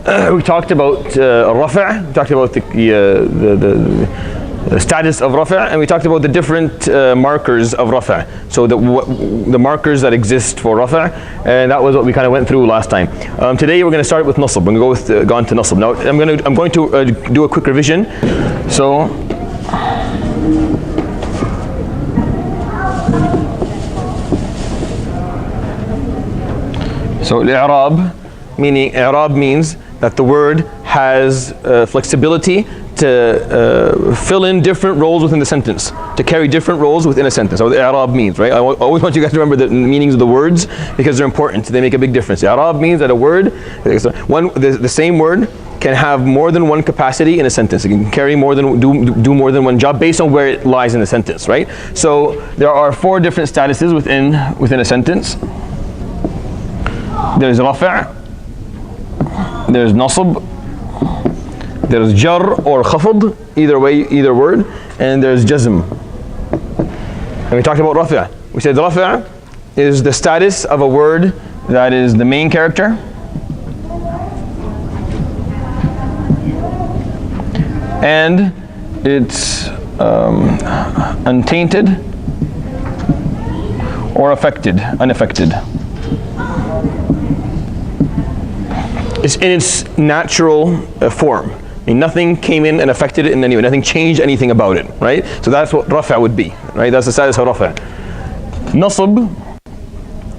we talked about rafa', we talked about the status of rafa', and we talked about the different markers of rafa'. So the markers that exist for rafa', and that was what we kind of went through last time. Today we're going to start with nasb. We're going to go on to nasb. Now I'm going to do a quick revision. So i'rab, meaning i'rab means that the word has flexibility to fill in different roles within the sentence, to carry different roles within a sentence. So the i'rab means, right? I always want you guys to remember the meanings of the words because they're important. They make a big difference. I'rab means that a word, the same word can have more than one capacity in a sentence. It can carry more than, do more than one job based on where it lies in the sentence, right? So there are 4 different statuses within a sentence. There's rafa', there's nasb, there's jar or khafd, either way, either word, and there's jazm. And we talked about rafa'. We said rafa' is the status of a word that is the main character, and it's untainted or unaffected. It's in its natural form. I mean, nothing came in and affected it in any way. Nothing changed anything about it, right? So that's what rafa' would be, right? That's the status of rafa'. Nasb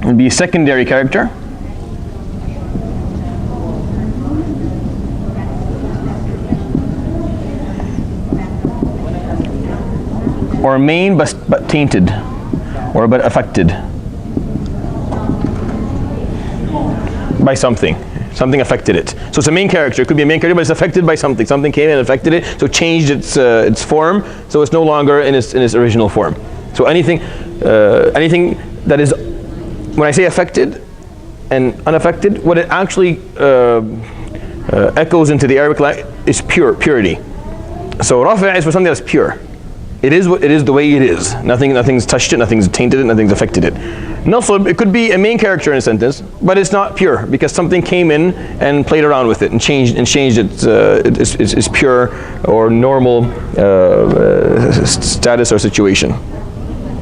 would be a secondary character. Or main but tainted, or but affected by something. Something affected it. So it's a main character. It could be a main character, but it's affected by something. Something came in and affected it, so changed its form. So it's no longer in its original form. So anything that is, when I say affected and unaffected, what it actually echoes into the Arabic language is purity. So rafa' is for something that's pure. It is what it is, the way it is. Nothing's touched it, nothing's tainted it, nothing's affected it. Nasb, it could be a main character in a sentence, but it's not pure because something came in and played around with it and changed its pure or normal status or situation.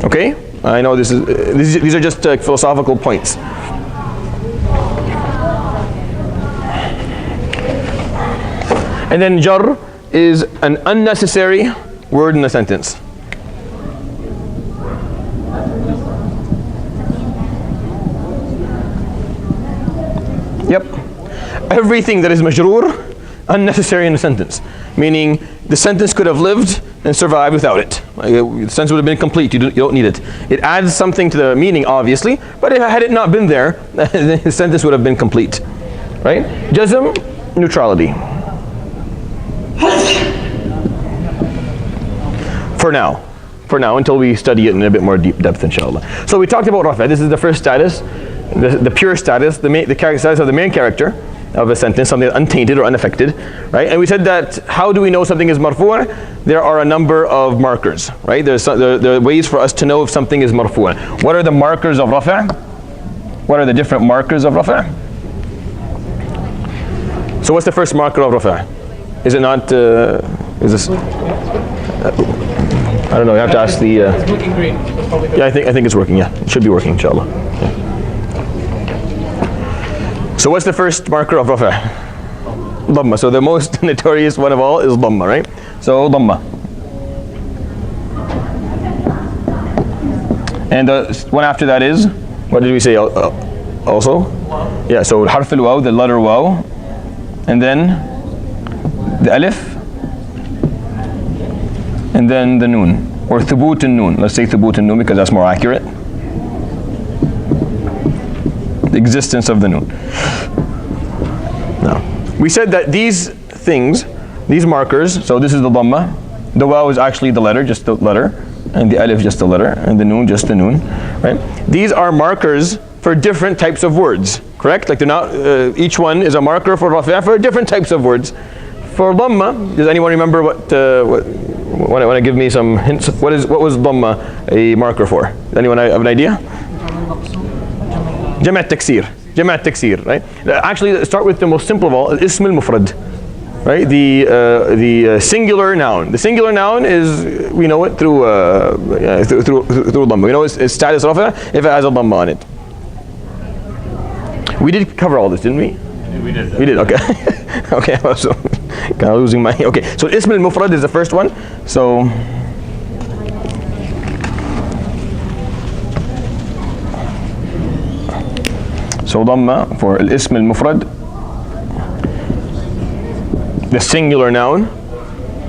Okay? I know these are just philosophical points. And then jar is an unnecessary word in a sentence. Yep. Everything that is majroor, unnecessary in a sentence. Meaning the sentence could have lived and survived without it. The sentence would have been complete. You don't need it. It adds something to the meaning, obviously, but had it not been there, the sentence would have been complete. Right? Jazm, neutrality. For now, until we study it in a bit more deep depth, inshallah. So we talked about rafa'. This is the first status, the pure status, the character status of the main character of a sentence, something untainted or unaffected, right? And we said that how do we know something is marfu'? There are a number of markers, right? There are ways for us to know if something is marfu'. What are the markers of rafa'? What are the different markers of rafa'? So what's the first marker of rafa'? Is it not? Is this? I don't know. You have to ask the. It's looking green. Yeah, I think it's working. Yeah, it should be working, inshallah. Yeah. So what's the first marker of rafa'? Dhamma. So the most notorious one of all is dhamma, right? So dhamma. And the one after that is, what did we say also? Yeah. So harf al-waw, the letter waw, and then the alif. And then the noon, or thubut and noon. Let's say thubut and noon because that's more accurate. The existence of the noon. Now, we said that these things, these markers, so this is the dhamma. The waw is actually the letter, just the letter, and the alif just the letter, and the noon just the noon, right? These are markers for different types of words, correct? Like they're not, each one is a marker for rafa' for different types of words. For dhamma, does anyone remember what want to give me some hints? What was dhamma a marker for? Does anyone have an idea? Jam' taksir. Jama' taksir, right? Actually, start with the most simple of all, ism al-mufrad, right? The singular noun. The singular noun is, we know it through dhamma. We know its status rafa if it has a dhamma on it. We did cover all this, didn't we? We did. We did. Okay. Okay. So, kind of losing my. Okay. So ism al-mufrad is the first one. So. So dhamma for al-ism al-mufrad, the singular noun,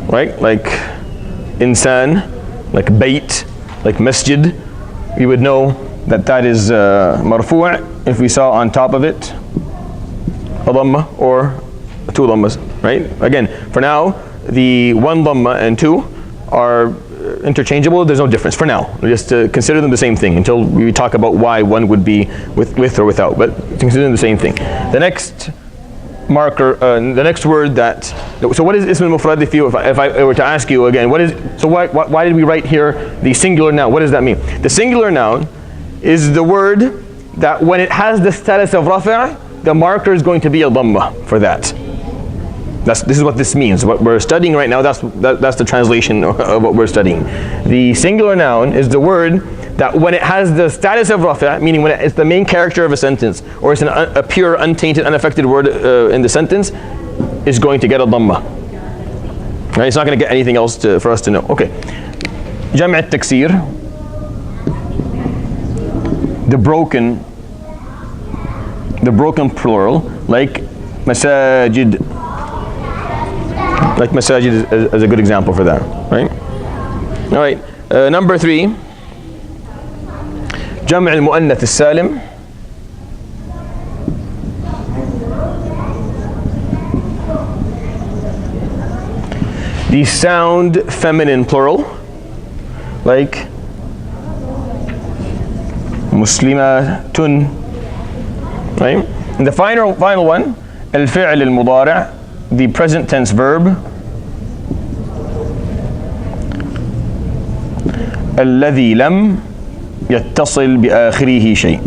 right? Like insan, like bayt, like masjid. We would know that that is marfu' if we saw on top of it a dhamma or two dhammas, right? Again, for now, the one dhamma and two are interchangeable. There's no difference for now. Just consider them the same thing until we talk about why one would be with or without. But consider them the same thing. The next marker, the next word that. So what is ism al-mufrad? If I were to ask you again, what is? So why did we write here the singular noun? What does that mean? The singular noun is the word that when it has the status of rafa', the marker is going to be a dhamma for that. This is what this means. What we're studying right now, that's the translation of what we're studying. The singular noun is the word that when it has the status of rafa', meaning when it's the main character of a sentence, or it's a pure, untainted, unaffected word in the sentence, is going to get a dhamma. Right? It's not going to get anything else for us to know. Okay. Jama' taksir, the broken plural, like masajid. Like masajid is a good example for that, right? All right, number 3, Jam' al-mu'annath al-salim. The sound feminine plural, like muslimatun, right? And the final one, al-fi'l al-mudari', the present tense verb, الذي لم يتصل بآخره شيء.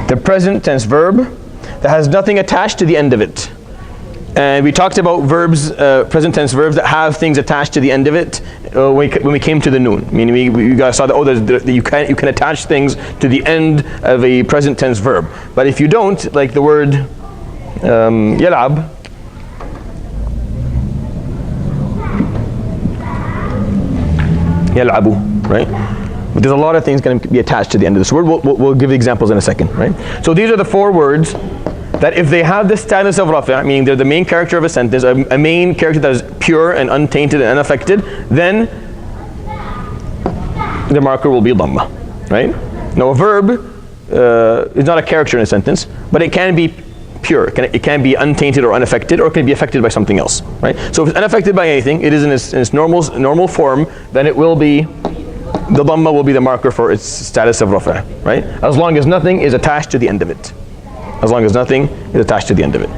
The present tense verb that has nothing attached to the end of it. And we talked about verbs, present tense verbs that have things attached to the end of it when we came to the noon. Meaning we guys saw that you can attach things to the end of a present tense verb. But if you don't, like the word yal'ab, yal'abu, right? But there's a lot of things going to be attached to the end of this word. We'll give examples in a second, right? So these are the 4 words that if they have the status of rafi', meaning they're the main character of a sentence, a main character that is pure and untainted and unaffected, then the marker will be dhamma, right? Now a verb is not a character in a sentence, but it can be pure. It can be untainted or unaffected, or it can be affected by something else, right? So if it's unaffected by anything, it is in its normal form, then it will be, the dhamma will be the marker for its status of rafi', right? As long as nothing is attached to the end of it. As long as nothing is attached to the end of it.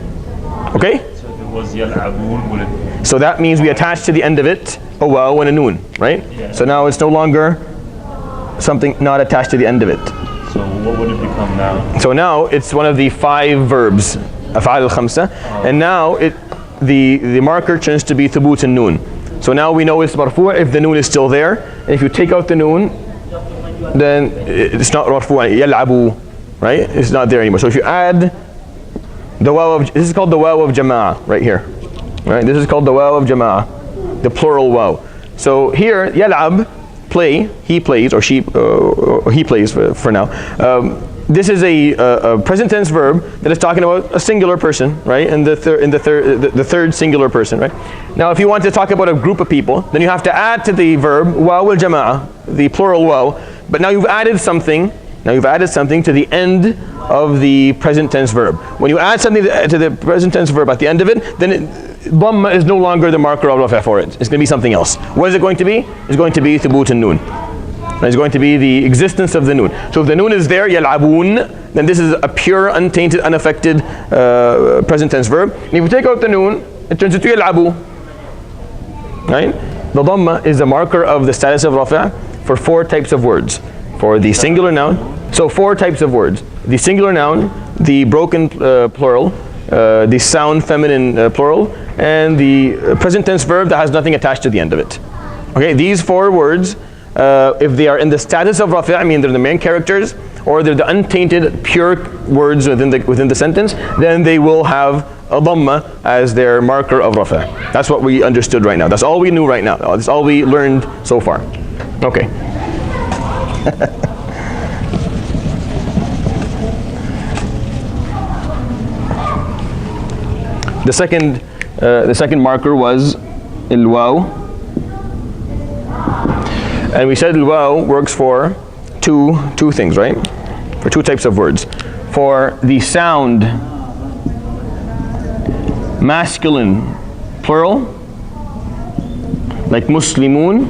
Okay? So if it was yal'abun, would it? So that means we attach to the end of it a waw and a noon, right? Yeah. So now it's no longer something not attached to the end of it. So what would it become now? So now it's one of the 5 verbs, af'al al-khamsa, and now the marker turns to be thubut and noon. So now we know it's marfu' if the noon is still there, and if you take out the noon, then it's not marfu', yal'abu, right? It's not there anymore. So if you add the waw of, this is called the waw of jama'ah right here, right? This is called the waw of jama'ah, the plural waw. So here, yal'ab, play, he plays, or she, or he plays for now. This is a present tense verb that is talking about a singular person, right? And the third singular person, right? Now, if you want to talk about a group of people, then you have to add to the verb waw al jama'ah, the plural waw. But now you've added something. Now you've added something to the end of the present tense verb. When you add something to the present tense verb at the end of it, then dhamma is no longer the marker of rafa' for it. It's going to be something else. What is it going to be? It's going to be thubut and noon. It's going to be the existence of the noon. So if the noon is there, yal'abun, then this is a pure, untainted, unaffected present tense verb. And if you take out the noon, it turns into yal'abu. Right? The dhamma is the marker of the status of rafa' for 4 types of words. For the singular noun, so 4 types of words. The singular noun, the broken plural, the sound feminine plural, and the present tense verb that has nothing attached to the end of it. Okay, these 4 words, if they are in the status of rafi', I mean they're the main characters, or they're the untainted, pure words within the sentence, then they will have a dhamma as their marker of rafi'. That's what we understood right now. That's all we knew right now. That's all we learned so far. Okay. The second marker was al-waw, and we said al-waw works for two things, right? For 2 types of words. For the sound masculine plural, like muslimun,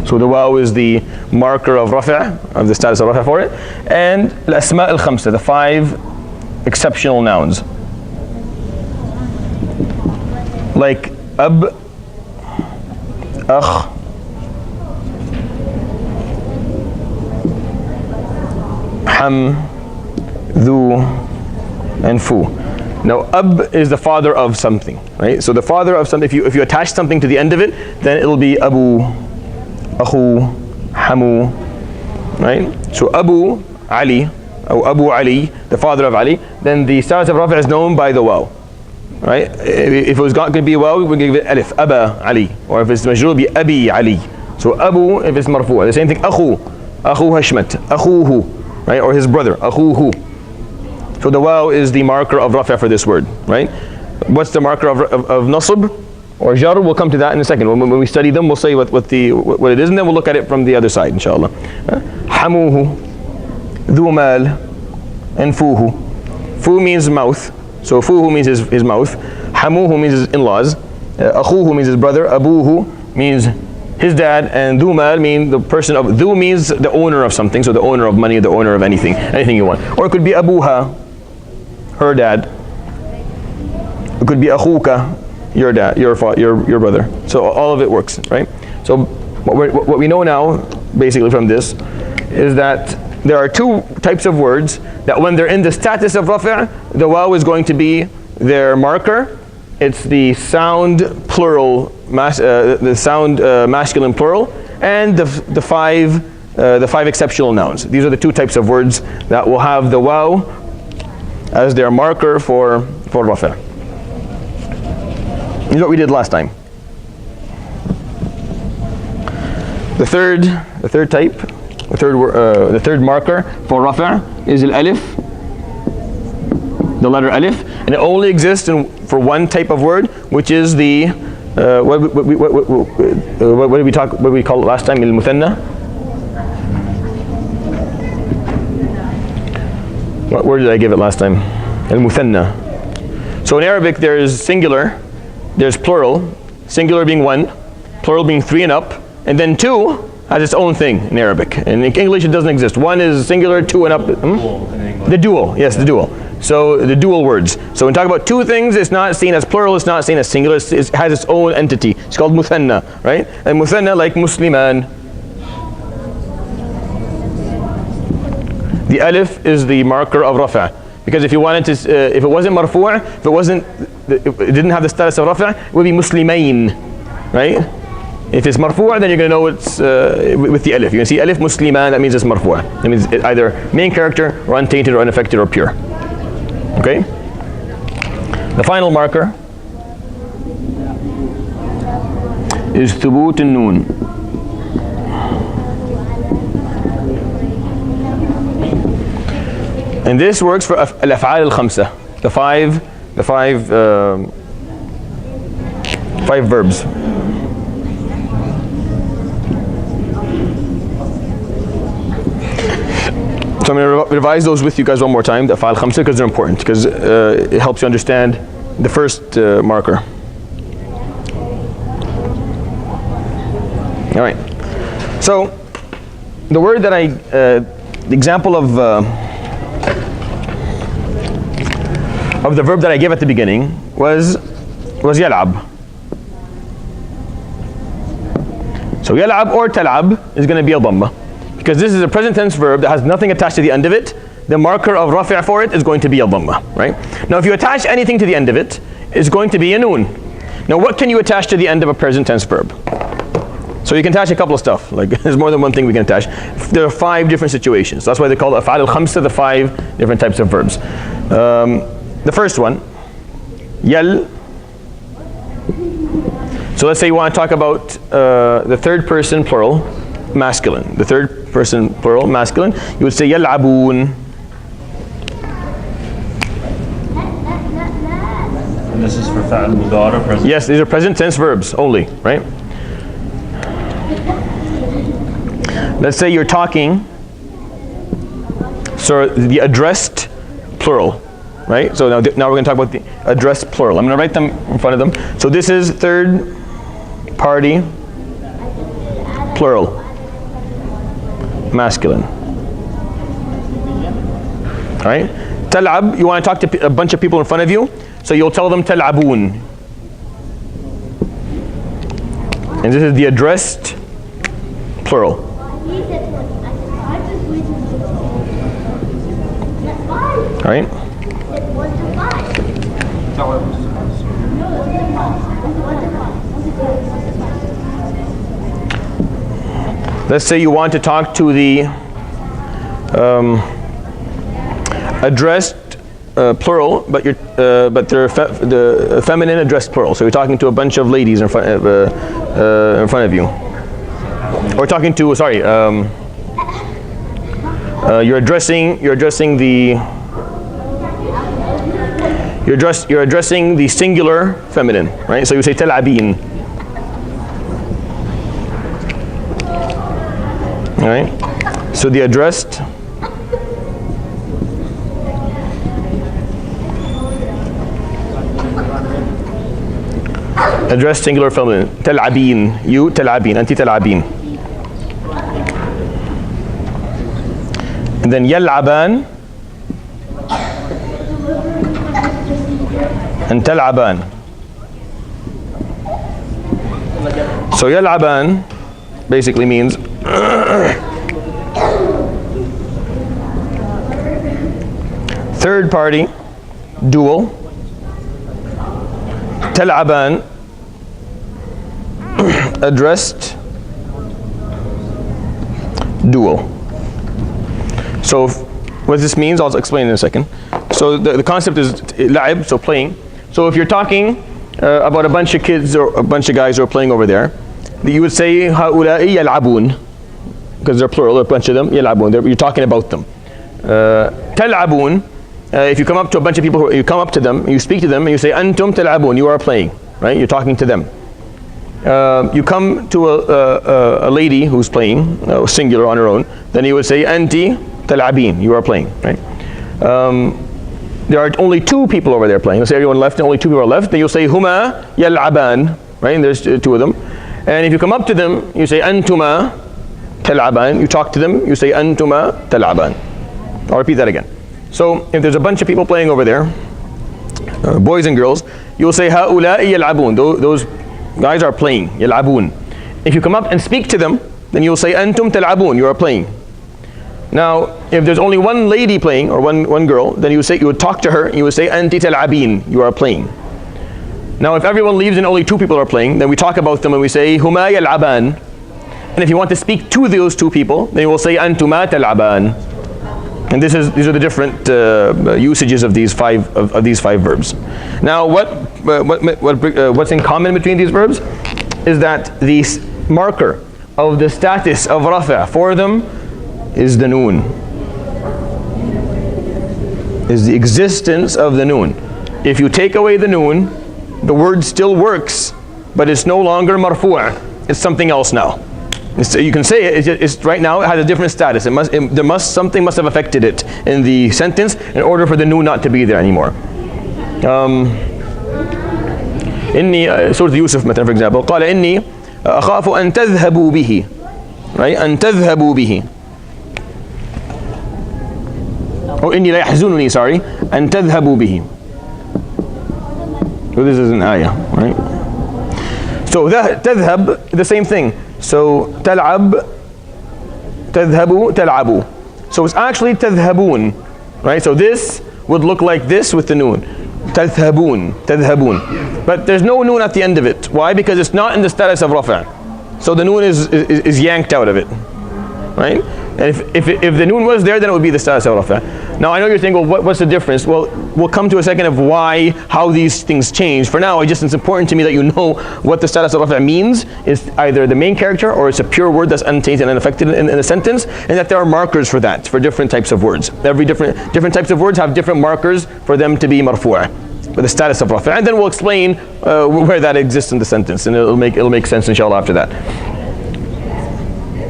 so the waw is the marker of rafi', of the status of rafi' for it, and al-asma' al-khamsa, the 5 exceptional nouns, like ab, akh, ham, dhu, and fu. Now ab is the father of something, right? So the father of something, if you attach something to the end of it, then it'll be abu, akhu, hamu, right? So Abu Ali, or Abu Ali, the father of Ali, then the status of rafi' is known by the waw, right? If it was going to be waw, we give it alif, Aba Ali, or if it's majrur, be Abi Ali. So Abu, if it's marfu', the same thing, Akhu Hashmat, Akhuhu, right? Or his brother, Akhuhu. So the waw is the marker of rafi' for this word, right? What's the marker of nasb or jar? We'll come to that in a second. When we study them, we'll say what it is, and then we'll look at it from the other side, inshallah. Hamuhu, dhu mal, and fuhu. Fu means mouth, so fuhu means his mouth. Hamuhu means his in-laws. Akhuhu means his brother. Abuhu means his dad, and dhu mal means the person of, dhu means the owner of something, so the owner of money, the owner of anything you want. Or it could be abuha, her dad. It could be akhuka, your dad, your brother. So all of it works, right? So what we know now, basically from this, is that there are 2 types of words that when they're in the status of rafi', the waw is going to be their marker. It's the sound plural, the sound masculine plural, and the 5 exceptional nouns. These are the 2 types of words that will have the waw as their marker for rafi'. This is what we did last time. The third marker for rafi' is al-alif, the letter alif, and it only exists for one type of word, which is the what did we call it last time? Al-muthanna. What word did I give it last time? Al-muthanna. So in Arabic there is singular, there's plural, singular being 1, plural being 3 and up, and then 2 has its own thing in Arabic. And in English it doesn't exist. 1 is singular, 2 and up. The dual, yes, the dual. So the dual words. So when we talk about 2 things, it's not seen as plural, it's not seen as singular, it has its own entity. It's called muthanna, right? And muthanna, like musliman. The alif is the marker of rafi'. Because if you wanted to, if it wasn't marfu', if it didn't have the status of rafi', it would be muslimain, right? If it's marfu', then you're going to know it's with the alif. You can see alif musliman, that means it's marfu'. That means it's either main character or untainted or unaffected or pure. Okay? The final marker is thubut an-nun. And this works for al-af'al al-khamsa, the five verbs. So I'm going to revise those with you guys one more time, the af'al al-khamsa, because they're important, because it helps you understand the first marker. All right. So the word that the example of the verb that I gave at the beginning was yal'ab. So yal'ab or tal'ab is going to be a dhamma. Because this is a present tense verb that has nothing attached to the end of it, the marker of rafi' for it is going to be a dhamma, right? Now if you attach anything to the end of it, it's going to be a noon. Now what can you attach to the end of a present tense verb? So you can attach a couple of stuff, like there's more than one thing we can attach. There are 5 different situations. That's why they call it af'al al-khamsa, the 5 different types of verbs. The first one, yal. So let's say you want to talk about the third person plural, masculine. The third person plural, masculine. You would say yal'aboon. And this is for fa'al mudara, present. Yes, these are present tense verbs only, right? Let's say you're talking, so the addressed plural, right? So now we're going to talk about the addressed plural. I'm going to write them in front of them. So this is third party plural, masculine. All right? Tal'ab, you want to talk to a bunch of people in front of you, so you'll tell them tal'aboon. And this is the addressed plural. All right? Let's say you want to talk to the addressed plural, but they're the feminine addressed plural. So you're talking to a bunch of ladies in front of you, or talking to you're addressing the singular feminine, right? So you say tal'abin. All right. So the addressed singular feminine. Tal'abin. You tal'abin. Anti tal'abin. And then yal'aban and tal'aban. So yal'aban basically means third party dual. Tal'aban addressed dual. So what this means, I'll explain in a second. So the concept is la'ib, so playing. So if you're talking about a bunch of kids or a bunch of guys who are playing over there, you would say ha'ula'i yal'aboon, because they're plural, a bunch of them, yal'aboon, you're talking about them. Tal'aboon, if you come up to a bunch of people, you come up to them, you speak to them, and you say antum tal'aboon, you are playing, right? You're talking to them. You come to a lady who's playing, singular on her own, then you would say anti tal'abin, you are playing, right? There are only 2 people over there playing. Let's say everyone left and only 2 people are left. Then you'll say huma yal'aban, right? And there's 2 of them. And if you come up to them, you say antuma tal'aban. You talk to them, you say antuma tal'aban. I'll repeat that again. So if there's a bunch of people playing over there, boys and girls, you'll say ha'ula'i yal'abun. Those guys are playing, yal'abun. If you come up and speak to them, then you'll say antum tal'abun, you are playing. Now, if there's only one lady playing, or one girl, then you would talk to her, and you would say anti tal'abin, you are playing. Now if everyone leaves and only 2 people are playing, then we talk about them and we say huma yal'aban. And if you want to speak to those 2 people, then you will say antuma tal'aban. And these are the different usages of these 5 verbs. Now what's in common between these verbs is that the marker of the status of rafa' for them is the noon, is the existence of the noon. If you take away the noon, the word still works, but it's no longer marfu', it's something else now. You can say it's right now, it has a different status. Something must have affected it in the sentence in order for the noon not to be there anymore. إني Surah Yusuf Matn, for example, قال إني أخاف أن تذهبوا به, right? أن تذهبوا به. Or إني لا يحزنني, sorry, أن تذهبوا به. So this is an ayah, right? So تذهب, the same thing. So تلعب, تذهب, تلعب. So it's actually تذهبون, right? So this would look like this with the noon. تذهبون, تذهبون. But there's no noon at the end of it. Why? Because it's not in the status of rafa'. So the noon is yanked out of it, right? And if the noon was there, then it would be the status of rafa'. Now I know you're thinking, well, what's the difference? Well, we'll come to a second of how these things change. For now, it's important to me that you know what the status of rafa' means. It's either the main character or it's a pure word that's untainted and unaffected in a sentence, and that there are markers for that, for different types of words. Every different types of words have different markers for them to be marfu', for the status of rafa'. And then we'll explain where that exists in the sentence, and it'll make sense inshallah after that.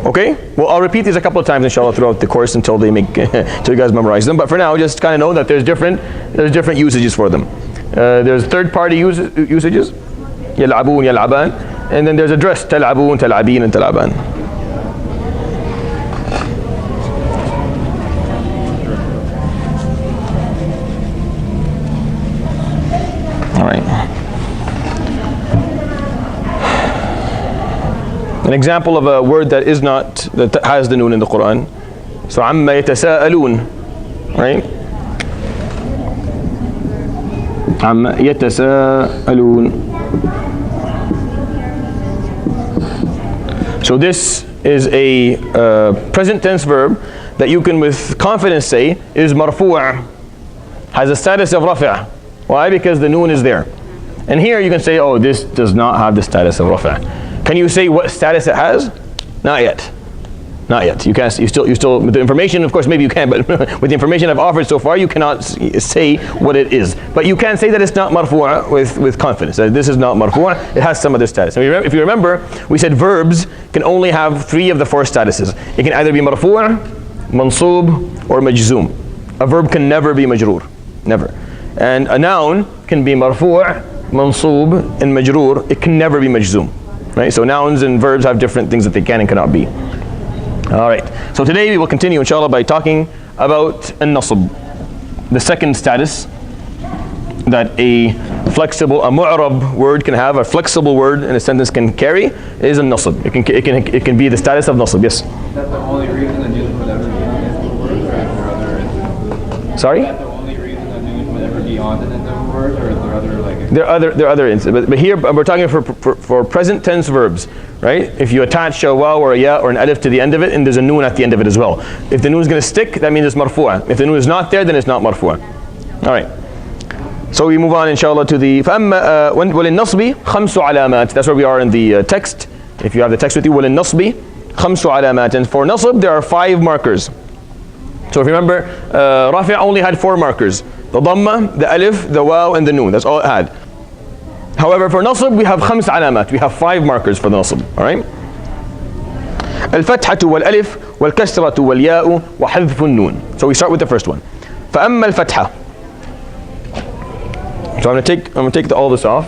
Okay? Well, I'll repeat these a couple of times inshallah throughout the course until you guys memorize them. But for now, just kind of know that there's different usages for them. There's third-party usages, يلعبون, يلعبان, and then there's address, تلعبون, تلعبين, and تلعبان. All right. An example of a word that has the noon in the Quran. So عَمَّ يَتَسَاءَلُونَ, right? عَمَّ يَتَسَاءَلُونَ. So this is a present tense verb that you can with confidence say is marfu', has a status of rafa'. Why? Because the noon is there. And here you can say, oh, this does not have the status of rafa'. Can you say what status it has? Not yet. Not yet. You can't. You still. With the information, of course, maybe you can. But with the information I've offered so far, you cannot say what it is. But you can say that it's not marfu' with confidence. That this is not marfu'. It has some other status. If you remember, we said verbs can only have 3 of the 4 statuses. It can either be marfu', mansub, or majzoom. A verb can never be majroor. Never. And a noun can be marfu', mansub, and majroor. It can never be majzoom. Right? So nouns and verbs have different things that they can and cannot be. All right. So today we will continue inshallah by talking about an-nasb, the second status that a mu'rab word can have, a flexible word in a sentence can carry, is an-nasb. It can be the status of nasb. Yes. Is that the only reason that noon would ever be on the end of the word, or are there other instances? Sorry? Is that the only reason that noon would ever be on the end of the word, or are there other There are other instances, but here we're talking for present tense verbs, right? If you attach a waw or a ya or an alif to the end of it, and there's a noon at the end of it as well. If the noon is going to stick, that means it's marfu'a. If the noon is not there, then it's not marfu'a. All right. So we move on inshallah to the وَلِلنَّصْبِ خَمْسُ عَلَامَاتٍ. That's where we are in the text. If you have the text with you, وَلِلنَّصْبِ خَمْسُ عَلَامَاتٍ. And for nasb, there are 5 markers. So if you remember, rafi' only had 4 markers. The dhamma, the alif, the waw, and the noon. That's all it had. However, for nasb, we have 5 alamat. We have 5 markers for the nasb. All right? الفتحة والألف والكسرة والياء وحذف النون. So we start with the first one. فأما الفتحة. So I'm going to take all this off.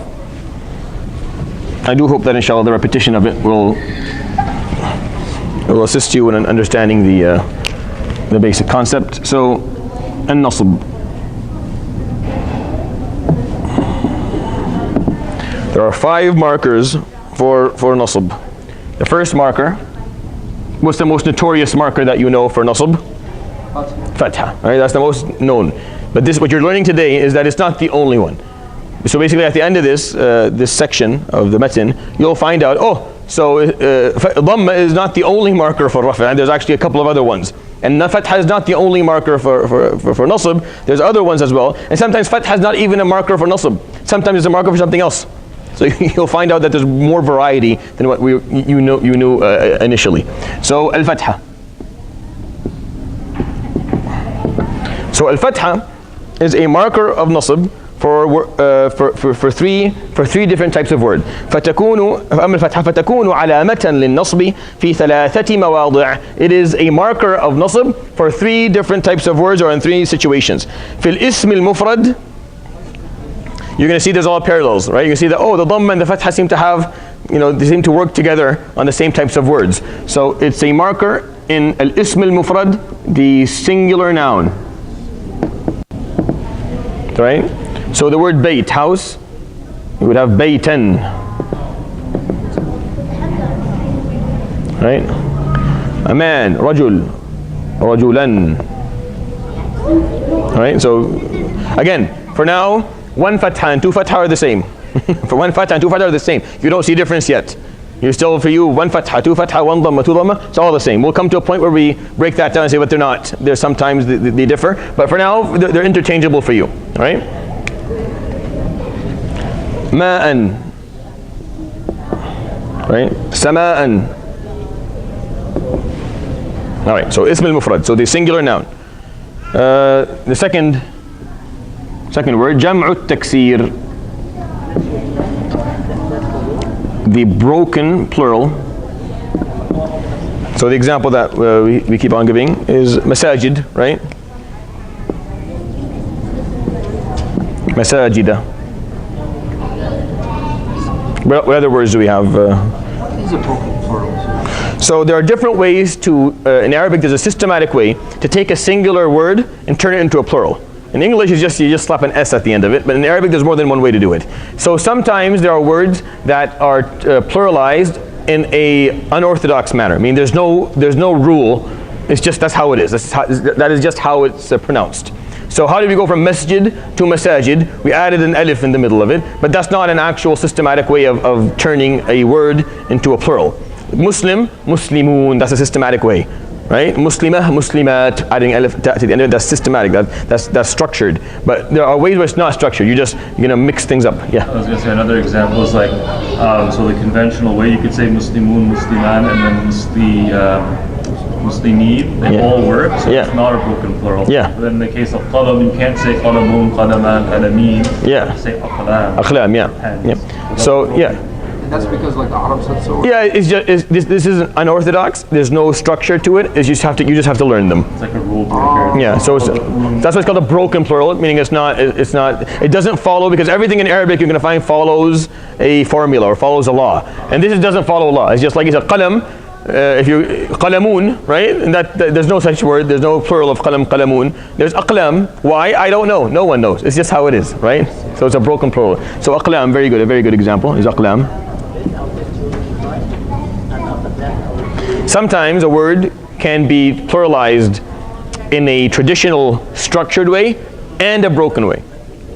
I do hope that inshallah the repetition of it will assist you in understanding the basic concept. So, an-nasb. There are 5 markers for nasb. The first marker, what's the most notorious marker that you know for nasb? Fatha. Right? That's the most known. But what you're learning today is that it's not the only one. So basically at the end of this section of the Matn, you'll find out, so dhamma is not the only marker for rafa', and there's actually a couple of other ones. And fatha is not the only marker for nasb. There's other ones as well. And sometimes fatha is not even a marker for nasb. Sometimes it's a marker for something else. So you'll find out that there's more variety than what you knew initially. So al-fatha. So al-fatha is a marker of nasb for three different types of word. فتكون أما الفتحة فتكون علامة للنصب في 3 مواضع. It is a marker of nasb for 3 different types of words or in 3 situations. في الاسم المفرد. You're going to see there's all parallels, right? You can see that the dhamma and the fatha seem to have, they seem to work together on the same types of words. So it's a marker in al-ism al-mufrad, the singular noun, right? So the word bayt, house, you would have baytan. right? A man, rajul, rajulan. Right? So again, for now, one fatha and two fatha are the same. For one fatha and two fatha are the same. You don't see difference yet. You're still, for you, one fatha, two fatha, one dhamma, two dhamma, it's all the same. We'll come to a point where we break that down and say, but they're not. There's sometimes they differ, but for now, they're interchangeable for you. All right? Ma'an. Right? Sama'an. All right, so ism al-mufrad, so the singular noun. The second word, jam'u taksir, the broken plural. So the example that we keep on giving is masajid, right? Masajida. What other words do we have? So there are different ways to, in Arabic there's a systematic way to take a singular word and turn it into a plural. In English, you just slap an S at the end of it, but in Arabic there's more than one way to do it. So sometimes there are words that are pluralized in a unorthodox manner. I mean, there's no rule. It's just that's how it is. That is just how it's pronounced. So how did we go from masjid to masajid? We added an alif in the middle of it, but that's not an actual systematic way of turning a word into a plural. Muslim, muslimun, that's a systematic way. Right? Muslimah, muslimat, adding alif to the end of it, that's systematic, that's structured. But there are ways where it's not structured. You're gonna mix things up. Yeah. I was gonna say another example is like, so the conventional way you could say muslimun, musliman, and then muslimin, they all work, so it's not a broken plural. Yeah. But in the case of qalam, you can't say qalamun, qalaman, qalamin. Yeah. You say aqlam. Aqlam, yeah. Yeah. So yeah. That's because like the Arab said so. Yeah, this isn't unorthodox. There's no structure to it. You just have to learn them. It's like a rule breaker. Yeah, so that's why it's called a broken plural, meaning it doesn't follow, because everything in Arabic you're going to find follows a formula or follows a law, and this doesn't follow a law. It's just like it's a qalam. If you qalamun, right? And that there's no such word. There's no plural of qalam, qalamun. There's aqlam. Why? I don't know. No one knows. It's just how it is, right? So it's a broken plural. So aqlam, very good. A very good example is aqlam. Sometimes a word can be pluralized in a traditional structured way and a broken way.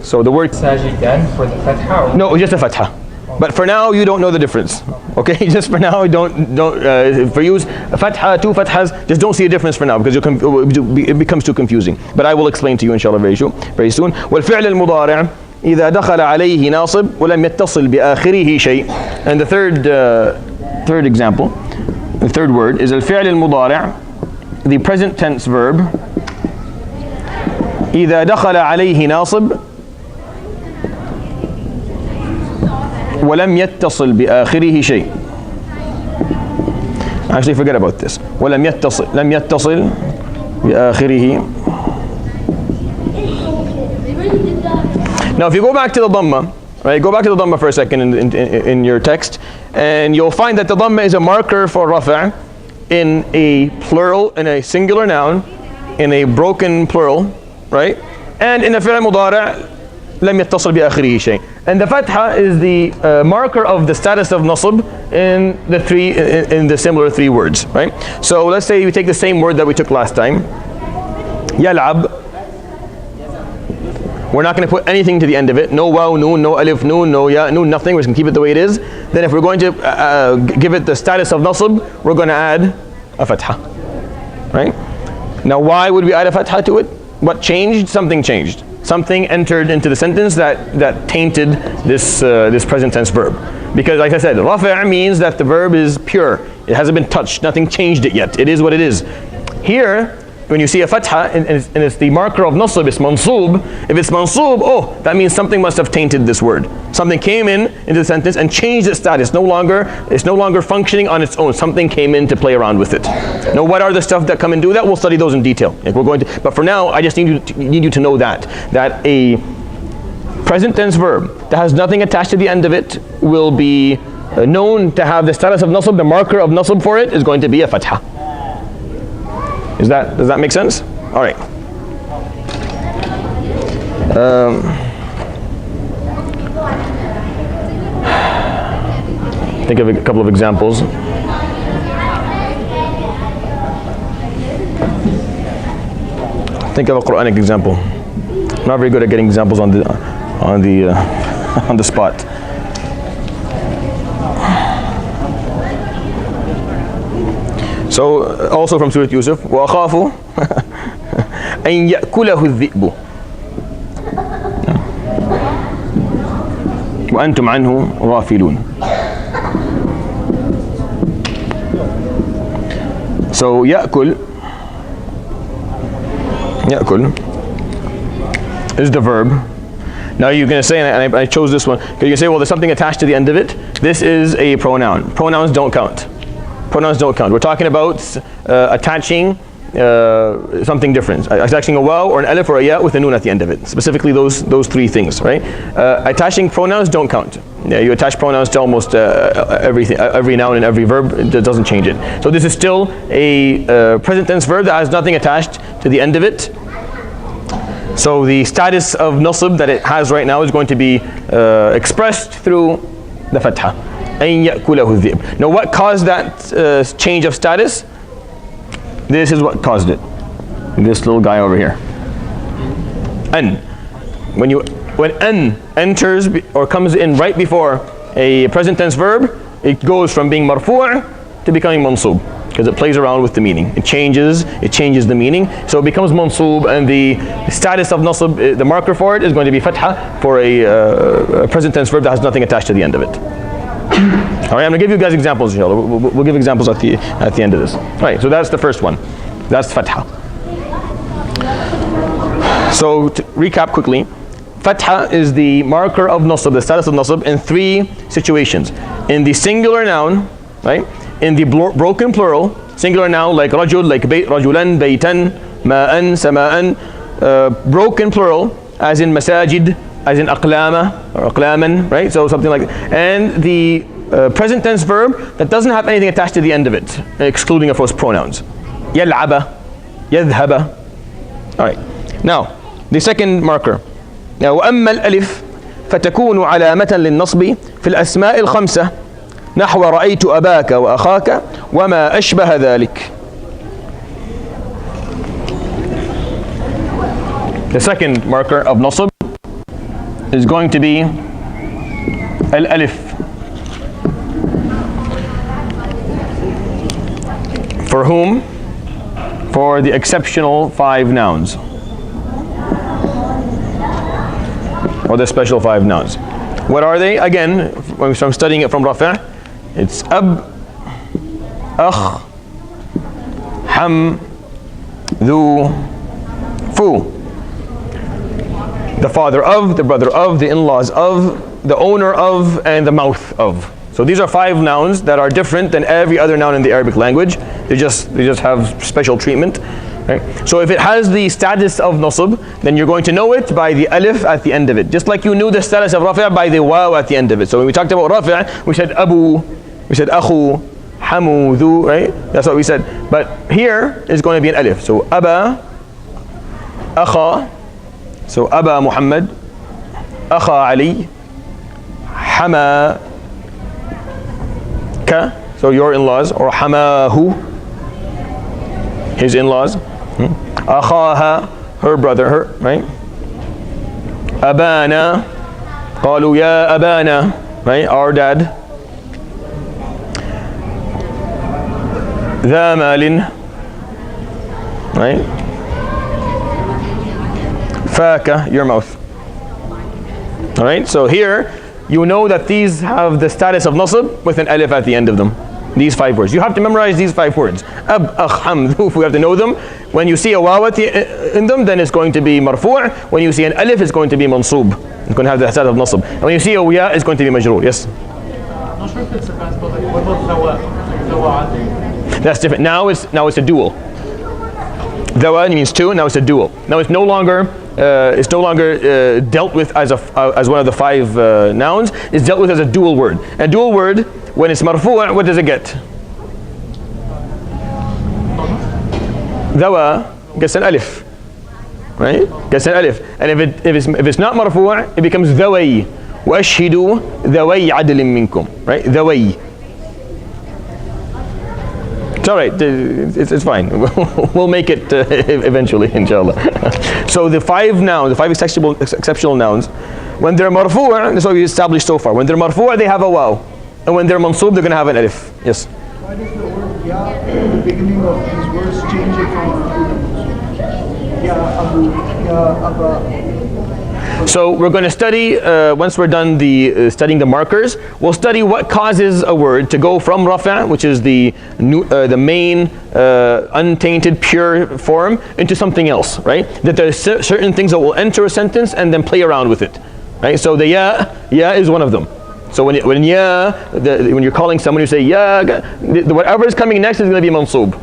So the word sajidan for the fatha? No, just a fatha. But for now you don't know the difference. Okay, just for now for you fatha, two fathas, just don't see a difference for now because it becomes too confusing. But I will explain to you inshallah very soon. والفعل المضارع إذا دخل عليه ناصب ولم يتصل بآخره شيء. And the third example, the third word is الفعل المضارع, the present tense verb. إذا دخل عليه ناصب ولم يتصل بآخره شيء. Actually, forget about this. لم يتصل بآخره. Now, if you go back to the dhamma, right? Go back to the dhamma for a second in your text, and you'll find that the dhamma is a marker for rafa' in a plural, in a singular noun, in a broken plural, right? And in the fi'l mudari' لم يتصل بآخره شيء. And the fatha is the marker of the status of nasb in the similar three words, right? So let's say we take the same word that we took last time, yal'ab. We're not going to put anything to the end of it. No waw, noon, no alif, noon, no ya, noon, nothing. We're just going to keep it the way it is. Then if we're going to give it the status of nasb, we're going to add a fatha, right? Now why would we add a fatha to it? What changed? Something changed. Something entered into the sentence that tainted this present tense verb. Because like I said, rafa' means that the verb is pure. It hasn't been touched. Nothing changed it yet. It is what it is. Here, when you see a fatha and it's the marker of nasb, it's mansoob. If it's mansoob, oh, that means something must have tainted this word. Something came into the sentence and changed its status. It's no longer functioning on its own. Something came in to play around with it. Now, what are the stuff that come and do that? We'll study those in detail. But for now, I just need you to know that a present tense verb that has nothing attached to the end of it will be known to have the status of nasb. The marker of nasb for it is going to be a fatha. Does that make sense? All right. Think of a couple of examples. Think of a Quranic example. I'm not very good at getting examples on the spot. So also from Surah Yusuf, وَأَخَافُ أَن يَأْكُلَهُ الذِّئْبُ وأنتم عنه غافلون. So يأكل is the verb. Now you're going to say, and I chose this one, because you can say, well, there's something attached to the end of it. This is a pronoun. Pronouns don't count. Pronouns don't count. We're talking about attaching something different, attaching a waw or an alif or a ya with a noon at the end of it. Specifically those three things, right? Attaching pronouns don't count. Yeah, you attach pronouns to almost everything, every noun and every verb. It doesn't change it. So this is still a present tense verb that has nothing attached to the end of it. So the status of nasb that it has right now is going to be expressed through the fatha. أَن يَأْكُلَهُ الذِّئْبُ. Now what caused that change of status? This is what caused it. This little guy over here. An. When an enters or comes in right before a present tense verb, it goes from being marfu' to becoming mansub, because it plays around with the meaning. It changes the meaning. So it becomes mansub, and the status of nasb, the marker for it, is going to be fatha for a present tense verb that has nothing attached to the end of it. All right, I'm going to give you guys examples, inshallah. We'll give examples at the end of this. All right, so that's the first one. That's fatha. So to recap quickly, fatha is the marker of nasb, the status of nasb, in three situations. In the singular noun, right? In the broken plural, singular noun like rajul, like bayt, rajulan, baytan, ma'an, sama'an. Broken plural, as in masajid, as in aqlama or aqlaman, right? So something like that. And the present tense verb that doesn't have anything attached to the end of it, excluding of course pronouns. Yal'aba, yadhhaba. All right. Now the second marker. Now وأما الألف فتكون علامة للنصب في الأسماء الخمسة نحو رأيت أباك وأخاك وما أشبه ذلك. The second marker of nasb is going to be al-alif. For whom? For the exceptional 5 nouns, or the special 5 nouns. What are they? Again, when I'm studying it from Rafi', it's ab, akh, ham, dhu, fu. The father of, the brother of, the in-laws of, the owner of, and the mouth of. So these are 5 nouns that are different than every other noun in the Arabic language. They just have special treatment. Right? So if it has the status of nasb, then you're going to know it by the alif at the end of it. Just like you knew the status of rafi' by the waw at the end of it. So when we talked about rafi', we said abu, we said akhu, hamu, dhu, right? That's what we said. But here is going to be an alif. So aba, akha, so aba Muhammad, akha Ali, hama ka, so your in-laws, or hamahu, his in-laws. Akhaha, her brother, her, right? Abana, qalu ya abana, right? Our dad. Dha malin, right? Faka, your mouth. All right, so here you know that these have the status of nasb with an alif at the end of them. These 5 words. You have to memorize these 5 words. Ab, akh, ham, dhuf. We have to know them. When you see a waw in them, then it's going to be marfu'. When you see an alif, it's going to be mansub. It's going to have the status of nasb. And when you see a ya, it's going to be majroor. Yes? I'm not sure if it's advanced, but like, what about zawa? That's different. Now it's a dual. Zawa means 2, now it's a dual. Now it's no longer dealt with as one of the 5 nouns. It's dealt with as a dual word. A dual word, when it's marfu', what does it get? Zawa gets an alif, right? Gets an alif. And if it's not marfu', it becomes dhawai. وَأَشْهِدُوا ذَوَيْ عَدْلٍ مِّنْكُمْ, right? Dhawai. It's all right. It's fine. We'll make it eventually, inshallah. So the five nouns, the five exceptional nouns, when they're marfu', that's what we established so far. When they're marfu', they have a waw. And when they're mansub, they're going to have an alif. Yes? Why does the word ya in the beginning of these words change it from ya abu, ya abba? So we're going to study, once we're done studying the markers, we'll study what causes a word to go from rafa', which is the main untainted pure form, into something else, right? That there's certain things that will enter a sentence and then play around with it, right? So the ya is one of them. So when you're calling someone, you say ya, whatever is coming next is going to be mansub,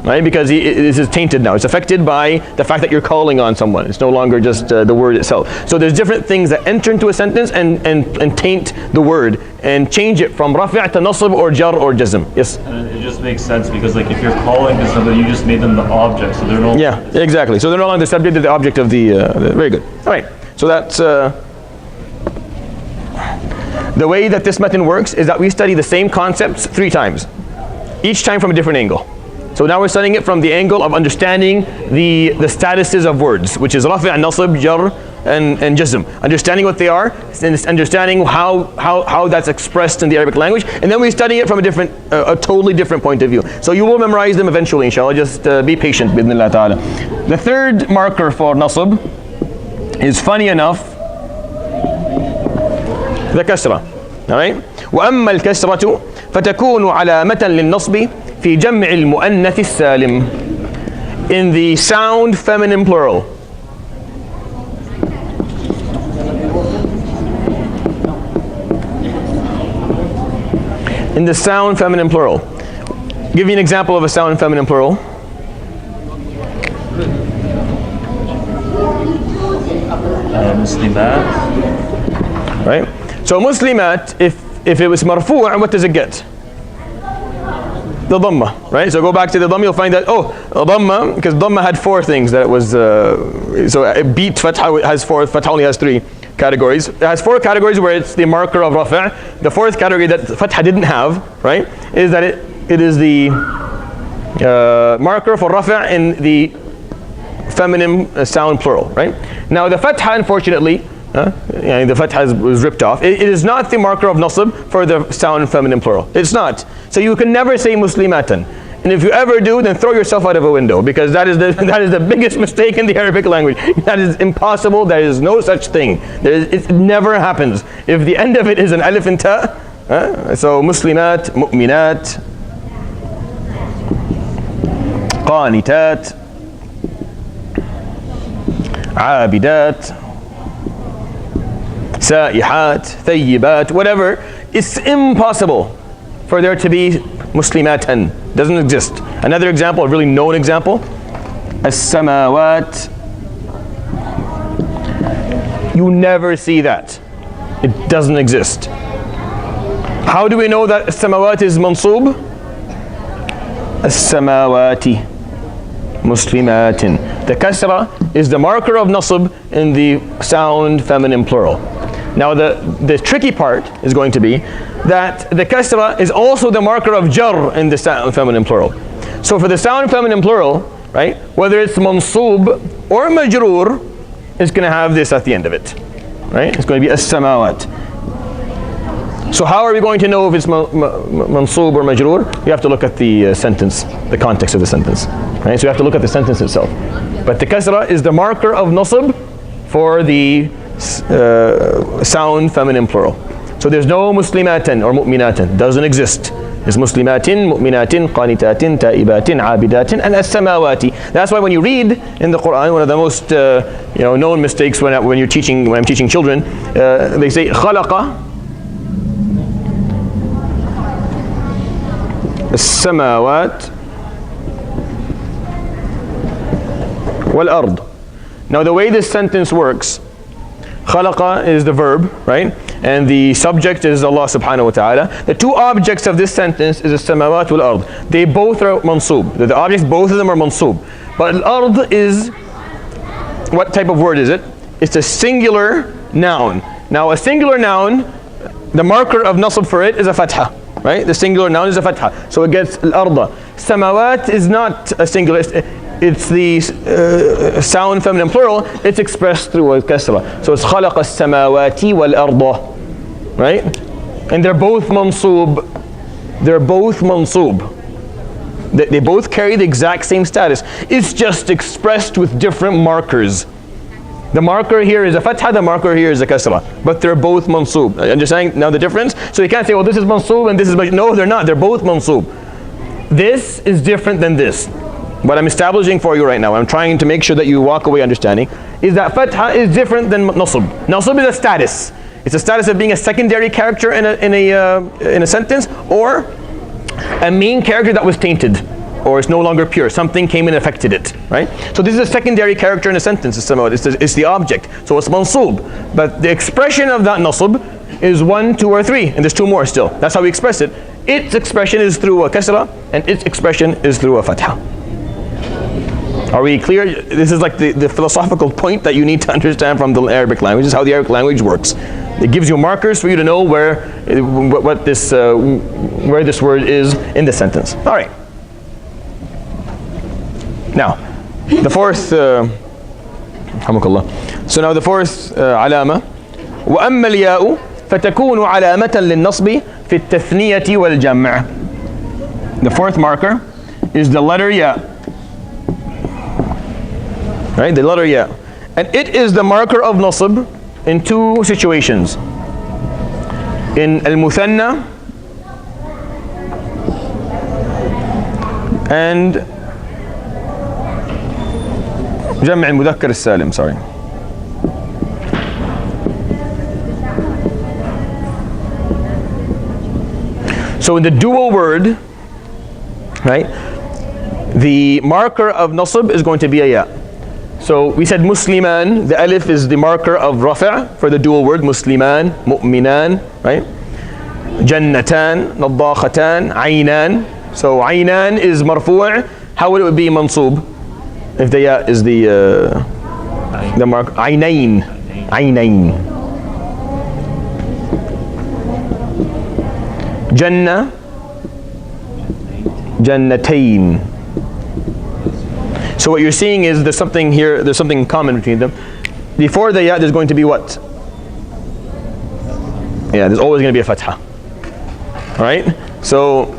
right? Because this is tainted now. It's affected by the fact that you're calling on someone. It's no longer just the word itself. So there's different things that enter into a sentence and taint the word and change it from rafi' to nasb or jar or jazm. Yes? And it just makes sense because like if you're calling to somebody, you just made them the object, so they're no. Yeah, exactly. So they're no longer the subject, they're the object of the. Very good. All right. So that's. The way that this matn works is that we study the same concepts 3 times, each time from a different angle. So now we're studying it from the angle of understanding the statuses of words, which is rafi', nasb, jar, and jazm. Understanding what they are, and understanding how that's expressed in the Arabic language, and then we study it from a totally different point of view. So you will memorize them eventually, inshallah. Just be patient, bidnillah ta'ala. The third marker for nasb is, funny enough, the kasra. All right. وأما الكسرة فتكون علامة للنصب في جمع المؤنث السالم. In the sound feminine plural. In the sound feminine plural. Give you an example of a sound feminine plural. Muslimat. Right? So muslimat, if it was marfu', what does it get? The dhamma, right? So go back to the dhamma, you'll find that, dhamma, because dhamma had 4 things that it was, so it beat fatha has 4, fatha only has 3 categories. It has 4 categories where it's the marker of rafa'. The 4th category that fatha didn't have, right, is that it is the marker for rafa' in the feminine sound plural, right? Now the fatha, unfortunately, the fatha was ripped off. It is not the marker of nasb for the sound feminine plural. It's not. So you can never say muslimatan. And if you ever do, then throw yourself out of a window, because that is the biggest mistake in the Arabic language. That is impossible. There is no such thing. It never happens. If the end of it is an alif and ta, so muslimat, mu'minat, qanitat, abidat, sa'ihat, thayyibat, whatever, it's impossible for there to be muslimatan. Doesn't exist. Another example, a really known example, as-samawat. You never see that. It doesn't exist. How do we know that as-samawat is mansub? As-samawati muslimatin. The kasra is the marker of nasb in the sound feminine plural. Now the tricky part is going to be that the kasra is also the marker of jar in the sound feminine plural. So for the sound feminine plural, right, whether it's mansub or majroor, it's going to have this at the end of it, right? It's going to be as-samawat. So how are we going to know if it's mansub or majroor? You have to look at the sentence, the context of the sentence, right? So you have to look at the sentence itself. But the kasra is the marker of nasb for the sound feminine plural. So there's no muslimatan or mu'minatin. Doesn't exist. There's muslimatin, mu'minatin, qanitatin, ta'ibatin, abidatin, and as-samawati. That's why when you read in the Quran, one of the most known mistakes when I'm teaching children, they say khalaqa as-samawat wal-ard. Now the way this sentence works, khalaqa is the verb, right? And the subject is Allah subhanahu wa ta'ala. The 2 objects of this sentence is as-samawat wal-ard. They both are mansub. The objects, both of them are mansub. But al-ard is, what type of word is it? It's a singular noun. Now a singular noun, the marker of nasb for it is a fatha, right? The singular noun is a fatha. So it gets al-arda. samawat is not a singular. It's the sound feminine plural. It's expressed through a kasra. So it's خلق السماوات والأرض, right? And they're both mansoob. They're both mansoob. They both carry the exact same status. It's just expressed with different markers. The marker here is a fatha, the marker here is a kasra. But they're both mansoob. Understand now the difference? So you can't say, well, this is mansoob and this is... No, they're not. They're both mansoob. This is different than this. What I'm establishing for you right now, I'm trying to make sure that you walk away understanding, is that fatha is different than nasb. Nasb is a status. It's a status of being a secondary character in a sentence, or a main character that was tainted, or it's no longer pure. Something came and affected it, right? So this is a secondary character in a sentence. It's the object. So it's mansoob. But the expression of that nasb is 1, 2, or 3, and there's 2 more still. That's how we express it. Its expression is through a kasra, and its expression is through a fatha. Are we clear? This is like the philosophical point that you need to understand from the Arabic language. This is how the Arabic language works. It gives you markers for you to know where this word is in the sentence. All right. Now, the fourth. So now the fourth علامة. وأما الياء فتكون علامة للنصب في التثنية والجمع. The fourth marker is the letter ya. Right, the letter ya, and it is the marker of nasb in 2 situations. In al-muthanna and جمع المذكر السالم. Sorry. So in the dual word, right, the marker of nasb is going to be a ya. So we said musliman, the alif is the marker of rafa' for the dual word, musliman, mu'minan, right? Jannatan, nadakhatan, aynan. So aynan is marfu'. How would it be mansoob if the ya is the mark? Aynain, aynain. Jannah, jannatain. So what you're seeing is there's something here, there's something common between them. Before the ya, there's going to be what? Yeah, there's always going to be a fatha. Right? So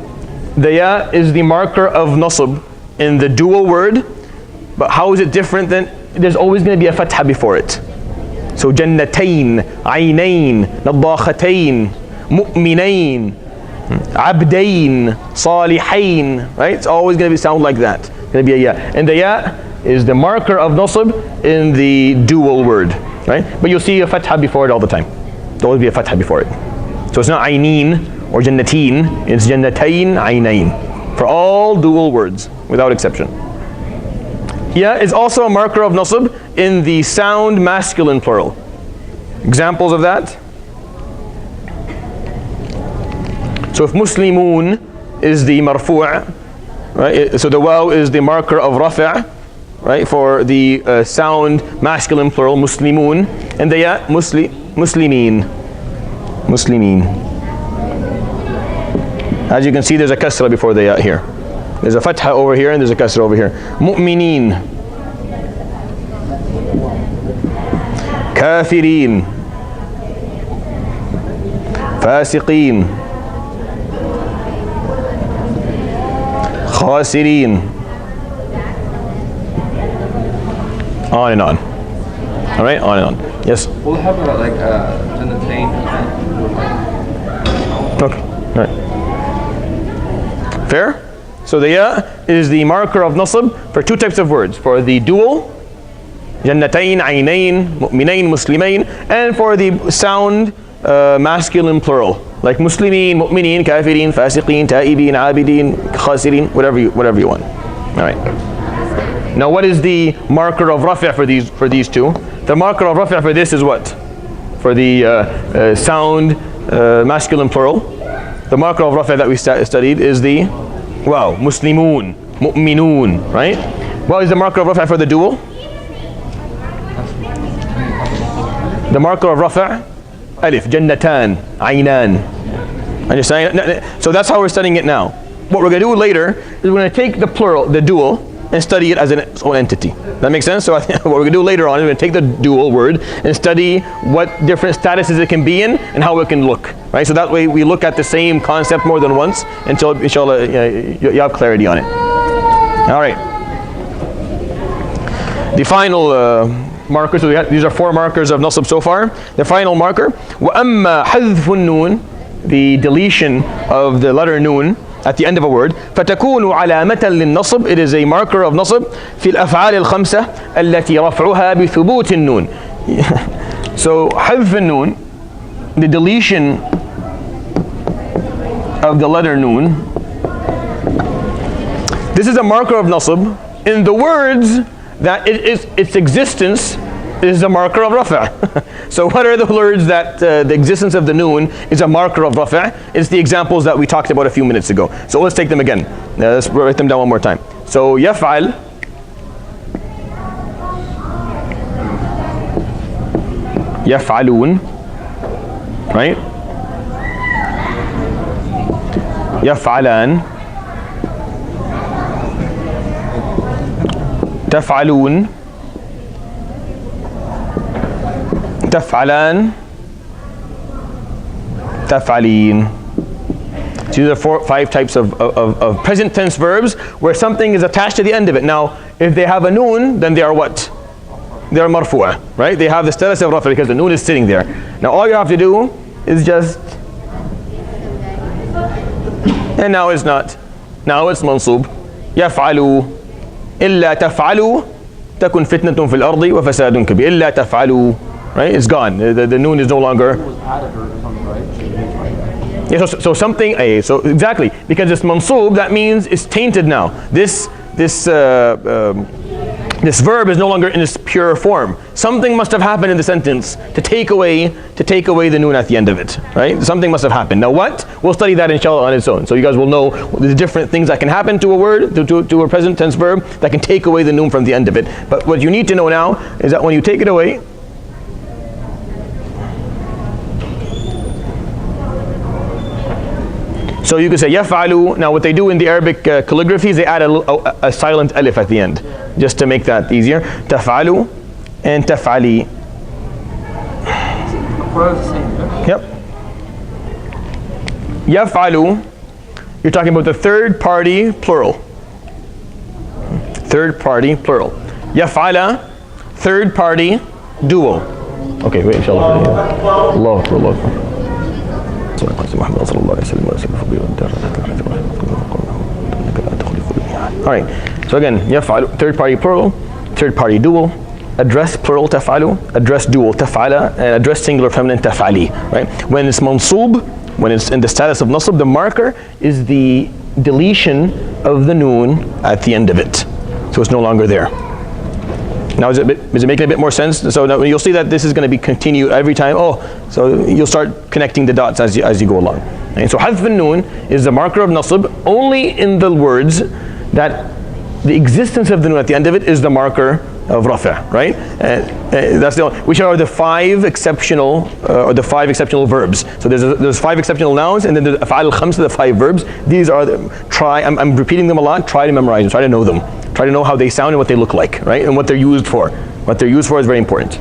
the ya is the marker of nasb in the dual word, but how is it different than, there's always going to be a fatha before it. So jannatain, aynain, nadakhatayn, mu'minain, abdain, salihain, right? It's always going to sound like that. Going to be a ya, and the ya is the marker of nasb in the dual word, right? But you'll see a fatha before it all the time. There'll always be a fatha before it. So it's not ayneen or jannateen, it's jannatain, aynain for all dual words without exception. Ya is also a marker of nasb in the sound masculine plural. Examples of that. So if muslimun is the marfu', right? So the waw is the marker of rafa', right? For the sound masculine plural, muslimun, and the ya, muslimin. Muslimin. As you can see, there's a kasra before the ya here. There's a fatha over here and there's a kasra over here. Mu'minin. Kafirin. Fasiqin. Khasirin. On and on. All right, on and on. Yes? We'll have like jannatain. Okay, all right. Fair? So the ya is the marker of nasb for 2 types of words. For the dual, jannatain, aynain, mu'minain, muslimain, and for the sound masculine plural, like muslimin, mu'minin, kafirin, fasiqin, ta'ibin, abidin, khasirin, whatever you want. All right. Now what is the marker of rafi' for these 2? The marker of rafi' for this is what? For the sound masculine plural, the marker of rafi' that we studied is the wow, muslimun, mu'minun, right? What is the marker of rafi' for the dual? The marker of rafi', alif, jannatan, aynan. Understand? So that's how we're studying it now. what we're going to do later is we're going to take the plural, the dual, and study it as its own entity. That makes sense? So I think what we're going to do later on is we're going to take the dual word and study what different statuses it can be in and how it can look. Right? So that way we look at the same concept more than once until, inshallah, you have clarity on it. All right. The final markers, so these are 4 markers of nasab so far. The final marker, وَأَمَّا حَذْفُ النُّونِ, the deletion of the letter noon at the end of a word, فَتَكُونُ عَلَامَةً لِلنَّصْبِ, it is a marker of nasab في الأفعال الخمسة التي رفعها بثبوت النون. So حذف النون, the deletion of the letter noon, this is a marker of nasab in the words that its existence is a marker of rafa'. So what are the words that the existence of the noon is a marker of rafa'? It's the examples that we talked about a few minutes ago. So let's take them again. Let's write them down one more time. So yaf'al, yaf'alun, right? Yaf'alan, taf'alun, taf'alan, taf'alin. So these are 5 types of present tense verbs where something is attached to the end of it. Now, if they have a noon, then they are what? They are marfu'a, right? They have the status of rafa because the noon is sitting there. Now, all you have to do is just, and now it's not. Now it's mansub. Yaf'alu. إلا تفعلوا تكن فتنة في الأرض وفساد كبير. إلا تفعلوا, right? It's gone. The noon is no longer. Yeah, so something. So exactly, because it's mansub, that means it's tainted now. This verb is no longer in its pure form. Something must have happened in the sentence to take away the noon at the end of it, right? Something must have happened. Now what? We'll study that inshallah on its own. So you guys will know the different things that can happen to a word, to a present tense verb that can take away the noon from the end of it. But what you need to know now is that when you take it away, so you can say yaf'alu. Now what they do in the Arabic calligraphy is they add a silent alif at the end, just to make that easier. Taf'alu and taf'ali. Yep. Yaf'alu, you're talking about the third party plural. Third party plural. Yaf'ala, third party dual. Okay, wait, inshallah. Allah Akbar, Allah Akbar. Alright, so again, yaf'alu, third party plural, third party dual, address plural taf'alu, address dual taf'ala, and address singular feminine taf'ali. Right? When it's mansub, when it's in the status of nasab, the marker is the deletion of the noon at the end of it. So it's no longer there. Now is it making a bit more sense? So now you'll see that this is going to be continued every time. So you'll start connecting the dots as you go along. And so hadf al-noon is the marker of nasab only in the words that the existence of the noon at the end of it is the marker of rafa', right? That's the only, which are the 5 exceptional verbs. So there's 5 exceptional nouns, and then there's af'al al-khamsa, the 5 verbs. These are I'm repeating them a lot. Try to memorize them. Try to know them. Try to know how they sound and what they look like, right? And what they're used for. What they're used for is very important.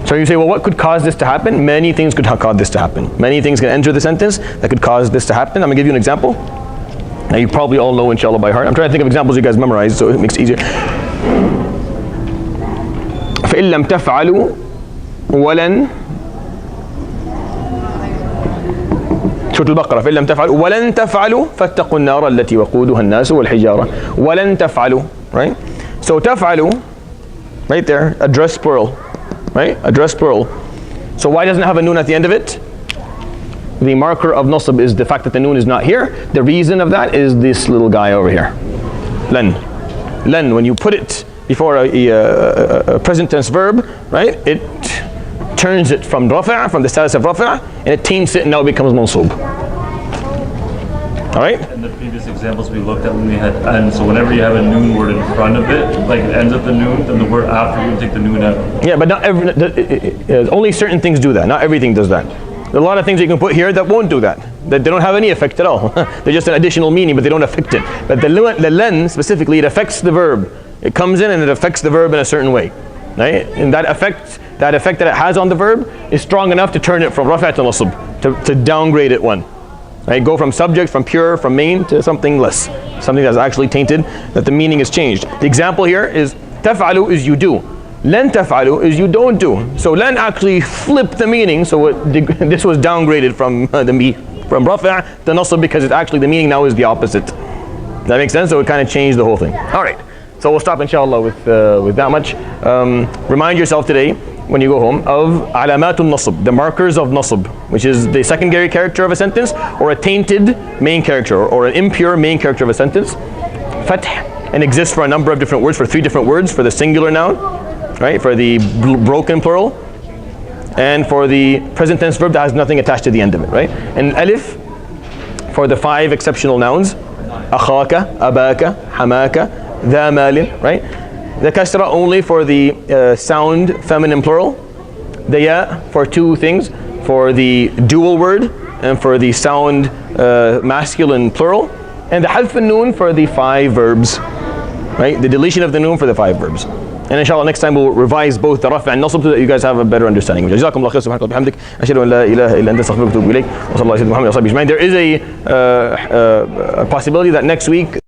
So you say, well, what could cause this to happen? Many things could cause this to happen. Many things can enter the sentence that could cause this to happen. I'm going to give you an example. Now you probably all know inshallah by heart. I'm trying to think of examples you guys memorize so it makes it easier. فإن لم تفعلوا ولن سورة البقرة فإن لم تفعلوا ولن تفعلوا فاتقوا النار التي وقودها الناس والحجارة ولن تفعلوا, right? So تفعلوا, right there, address plural, right? Address plural. So why doesn't it have a noon at the end of it? The marker of nasab is the fact that the noon is not here. The reason of that is this little guy over here. Len. Len, when you put it before a present tense verb, right? It turns it from rafa', from the status of rafa', and it taints it and now it becomes mansub. Alright? In the previous examples we looked at when we had and, so whenever you have a noon word in front of it, like it ends at the noon, then the word after you take the noon out. Yeah, but not only certain things do that. Not everything does that. There are a lot of things that you can put here that won't do that. They don't have any effect at all. They're just an additional meaning, but they don't affect it. But the len specifically, it affects the verb. It comes in and it affects the verb in a certain way, right? And that effect that it has on the verb is strong enough to turn it from rafa' to nasb, to downgrade it one. Right? Go from subject, from pure, from main to something less, something that's actually tainted, that the meaning is changed. The example here is taf'alu is you do. Lan taf'alu is you don't do. So lan actually flipped the meaning, so this was downgraded from from rafa' to nasb, because it actually, the meaning now is the opposite. That makes sense? So it kind of changed the whole thing. All right. So we'll stop inshallah with that much. Remind yourself today, when you go home, of alamatun nasb, the markers of nasb, which is the secondary character of a sentence, or a tainted main character, or an impure main character of a sentence. Fath, and exists for a number of different words, for 3 different words, for the singular noun, right, for the broken plural, and for the present tense verb that has nothing attached to the end of it, right? And alif for the 5 exceptional nouns, akhaka, abaka, hamaka, dha malin, right? The kasra only for the sound feminine plural. The ya for 2 things, for the dual word and for the sound masculine plural. And the hadf al-noon for the 5 verbs, right? The deletion of the noon for the 5 verbs. And inshallah next time we'll revise both the rafa' and nasb so that you guys have a better understanding. Jazakumullah khair, subhanakallah bihamdik, ashhadu an la ilaha illa anta astaghfiruka wa atubu ilayk, wa sallallahu alayhi wa sallam. There is a possibility that next week